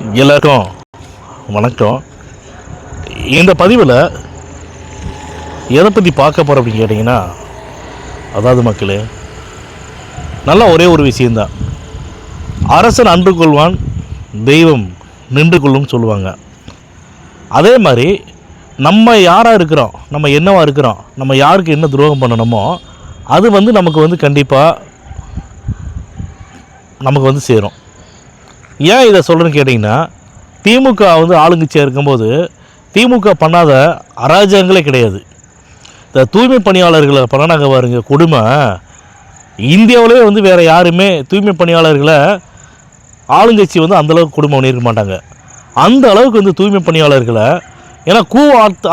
எல்லாருக்கும் வணக்கம். இந்த பதிவில் எதை பற்றி பார்க்க போகிறோம் அப்படின்னு கேட்டிங்கன்னா, அதாவது மக்களே, நல்லா ஒரே ஒரு விஷயந்தான். அரசன் அன்று கொள்வான், தெய்வம் நின்று கொள்ளும் சொல்லுவாங்க. அதே மாதிரி நம்ம யாராக இருக்கிறோம், நம்ம என்னவா இருக்கிறோம், நம்ம யாருக்கு என்ன துரோகம் பண்ணணுமோ அது நமக்கு கண்டிப்பாக நமக்கு சேரும். ஏன் இதை சொல்கிறேன்னு கேட்டிங்கன்னா, திமுக ஆளுங்கட்சியாக இருக்கும்போது திமுக பண்ணாத அராஜகங்களே கிடையாது. இந்த தூய்மை பணியாளர்களை பண்ணாங்க பாருங்க கொடுமை. இந்தியாவிலே வேறு யாருமே தூய்மை பணியாளர்களை ஆளுங்கட்சி அந்தளவுக்கு கொடுமை பண்ணியிருக்க மாட்டாங்க. அந்த அளவுக்கு தூய்மை பணியாளர்களை, ஏன்னா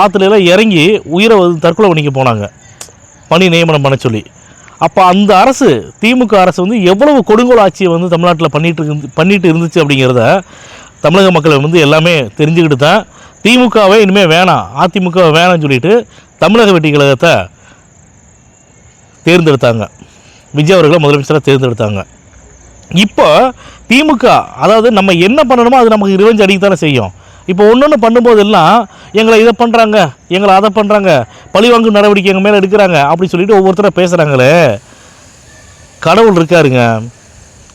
ஆற்றுலாம் இறங்கி உயிரை தற்கொலை பண்ணிக்க போனாங்க பணி நியமனம் பண்ண சொல்லி. அப்போ அந்த அரசு, திமுக அரசு எவ்வளவு கொடுங்கோல் ஆட்சியை தமிழ்நாட்டில் பண்ணிட்டு இருந்துச்சு அப்படிங்கிறத தமிழக மக்கள் எல்லாமே தெரிஞ்சுக்கிட்டு தான் திமுகவே இனிமேல் வேணாம், அதிமுக வேணாம்னு சொல்லிட்டு தமிழக வெற்றி கழகத்தை தேர்ந்தெடுத்தாங்க. விஜய் அவர்களை முதலமைச்சராக தேர்ந்தெடுத்தாங்க. இப்போ திமுக, அதாவது நம்ம என்ன பண்ணணுமோ அது நமக்கு ரிவெஞ்ச் அடிக்கத்தானே செய்யும். இப்போ ஒன்று பண்ணும்போதெல்லாம் எங்களை இதை பண்ணுறாங்க, எங்களை அதை பண்ணுறாங்க, பழிவாங்கும் நடவடிக்கை எங்கள் மேலே எடுக்கிறாங்க அப்படி சொல்லிட்டு ஒவ்வொருத்தரும் பேசுகிறாங்களே. கடவுள் இருக்காருங்க.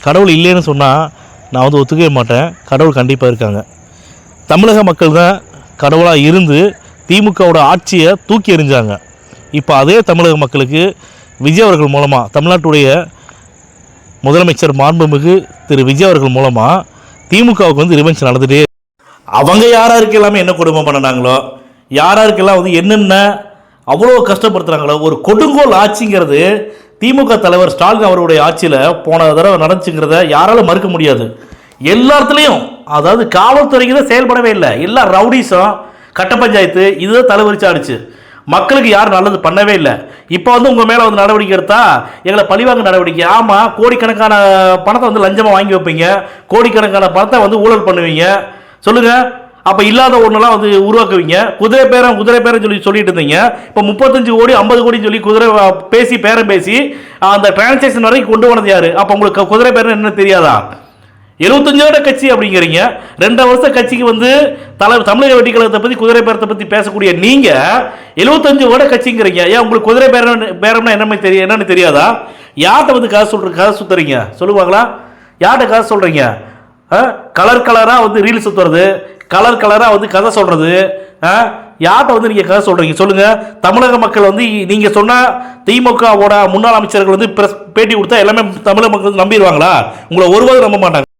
கடவுள் இல்லைன்னு சொன்னால் நான் ஒத்துக்கவே மாட்டேன். கடவுள் கண்டிப்பாக இருக்காங்க. தமிழக மக்கள் தான் கடவுளாக இருந்து திமுகவோட ஆட்சியை தூக்கி எறிஞ்சாங்க. இப்போ அதே தமிழக மக்களுக்கு விஜய் அவர்கள் மூலமாக, தமிழ்நாட்டுடைய முதலமைச்சர் மாண்புமிகு திரு விஜய் அவர்கள் மூலமாக திமுகவுக்கு ரிவெஞ்ச் நடந்துகிட்டே, அவங்க யாராருக்கு எல்லாமே என்ன கொடுமை பண்ணினாங்களோ, யாராருக்கெல்லாம் என்னென்ன அவ்வளோ கஷ்டப்படுத்துகிறாங்களோ, ஒரு கொடுங்கோல் ஆட்சிங்கிறது திமுக தலைவர் ஸ்டாலின் அவருடைய ஆட்சியில் போன தடவை நடந்துச்சுங்கிறத யாராலும் மறுக்க முடியாது. எல்லாத்துலேயும், அதாவது காவல்துறைக்கு தான் செயல்படவே இல்லை. எல்லா ரவுடிஸும், கட்ட பஞ்சாயத்து இதுதான் தலைவரிச்சு ஆடிச்சு. மக்களுக்கு யாரும் நல்லது பண்ணவே இல்லை. இப்போ உங்கள் மேலே நடவடிக்கை எடுத்தா எங்களை பழிவாங்க நடவடிக்கை. ஆமாம், கோடிக்கணக்கான பணத்தை லஞ்சமாக வாங்கி வைப்பீங்க, கோடிக்கணக்கான பணத்தை ஊழல் பண்ணுவீங்க. சொல்லுங்கள், அப்போ இல்லாத ஒன்றெல்லாம் உருவாக்குவீங்க. குதிரை பேரம் சொல்லிட்டு இருந்தீங்க. இப்போ 35 கோடி 50 கோடின்னு சொல்லி குதிரை பேசி பேரம் பேசி அந்த டிரான்சாக்ஷன் வரைக்கும் கொண்டு வந்தது யாரு? அப்போ உங்களுக்கு குதிரை பேரம் என்ன தெரியாதா? 75 வருட கட்சி அப்படிங்கிறீங்க. 2 வருஷம் கட்சிக்கு தமிழக வெற்றி கழகத்தை பற்றி, குதிரை பேரத்தை பற்றி பேசக்கூடிய நீங்கள் 75 வருட கட்சிங்கிறீங்க. ஏன் உங்களுக்கு குதிரை பேரம்னா என்னன்னு தெரியாதா? யார்கிட்ட கதை சுத்துறீங்க சொல்லுவாங்களா? யார்கிட்ட கதை சொல்கிறீங்க? கலராக ரீல் சுற்றுறது, கலராக கதை சொல்கிறது, யார்கிட்ட நீங்கள் கதை சொல்கிறீங்க சொல்லுங்கள். தமிழக மக்கள் நீங்கள் சொன்னால் திமுகவோட முன்னாள் அமைச்சர்கள் பேட்டி கொடுத்தா எல்லாமே தமிழக மக்கள் நம்பிடுவாங்களா? உங்களை ஒருவரும் நம்ப மாட்டாங்க.